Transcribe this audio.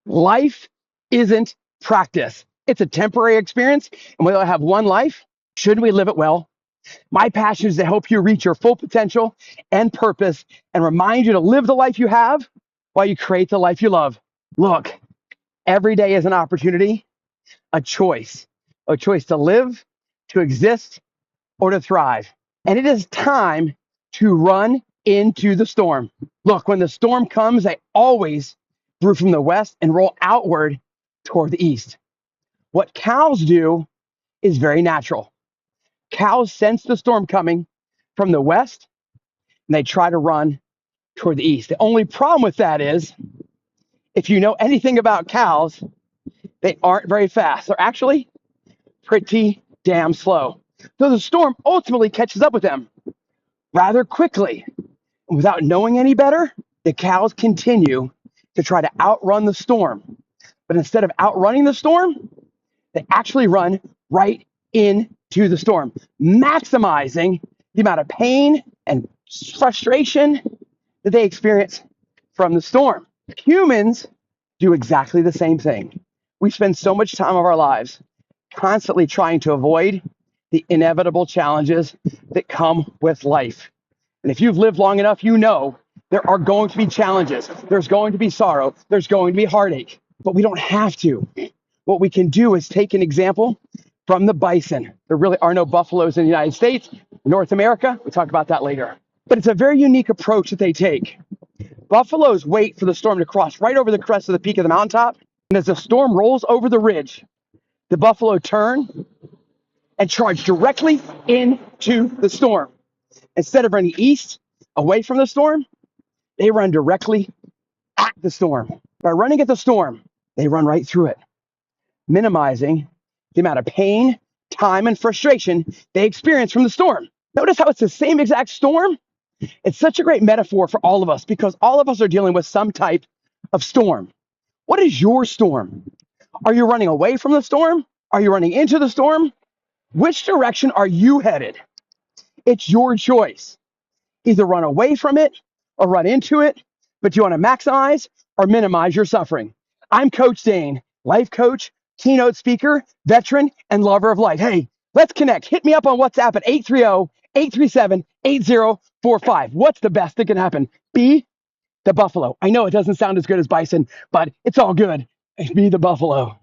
Life isn't practice. It's a temporary experience, and we only have one life. Shouldn't we live it well? My passion is to help you reach your full potential and purpose and remind you to live the life you have while you create the life you love. Look, every day is an opportunity, a choice to live, to exist, or to thrive. And it is time to run into the storm. Look, when the storm comes, I always brew from the west and roll outward toward the east. What cows do is very natural. Cows sense the storm coming from the west and they try to run toward the east. The only problem with that is, if you know anything about cows, they aren't very fast. They're actually pretty damn slow. So the storm ultimately catches up with them rather quickly. And without knowing any better, the cows continue to try to outrun the storm. But instead of outrunning the storm, they actually run right into the storm, maximizing the amount of pain and frustration that they experience from the storm. Humans do exactly the same thing. We spend so much time of our lives constantly trying to avoid the inevitable challenges that come with life. And if you've lived long enough, you know there are going to be challenges. There's going to be sorrow. There's going to be heartache. But we don't have to. What we can do is take an example from the bison. There really are no buffaloes in the United States, North America. We'll talk about that later. But it's a very unique approach that they take. Buffaloes wait for the storm to cross right over the crest of the peak of the mountaintop. And as the storm rolls over the ridge, the buffalo turn and charge directly into the storm. Instead of running east, away from the storm, they run directly at the storm. By running at the storm, they run right through it, minimizing the amount of pain, time, and frustration they experience from the storm. Notice how it's the same exact storm? It's such a great metaphor for all of us because all of us are dealing with some type of storm. What is your storm? Are you running away from the storm? Are you running into the storm? Which direction are you headed? It's your choice. Either run away from it or run into it, but you want to maximize or minimize your suffering. I'm Coach Dane, life coach, keynote speaker, veteran, and lover of life. Hey, let's connect. Hit me up on WhatsApp at 830-837-8045. What's the best that can happen? Be the buffalo. I know it doesn't sound as good as bison, but it's all good. Be the buffalo.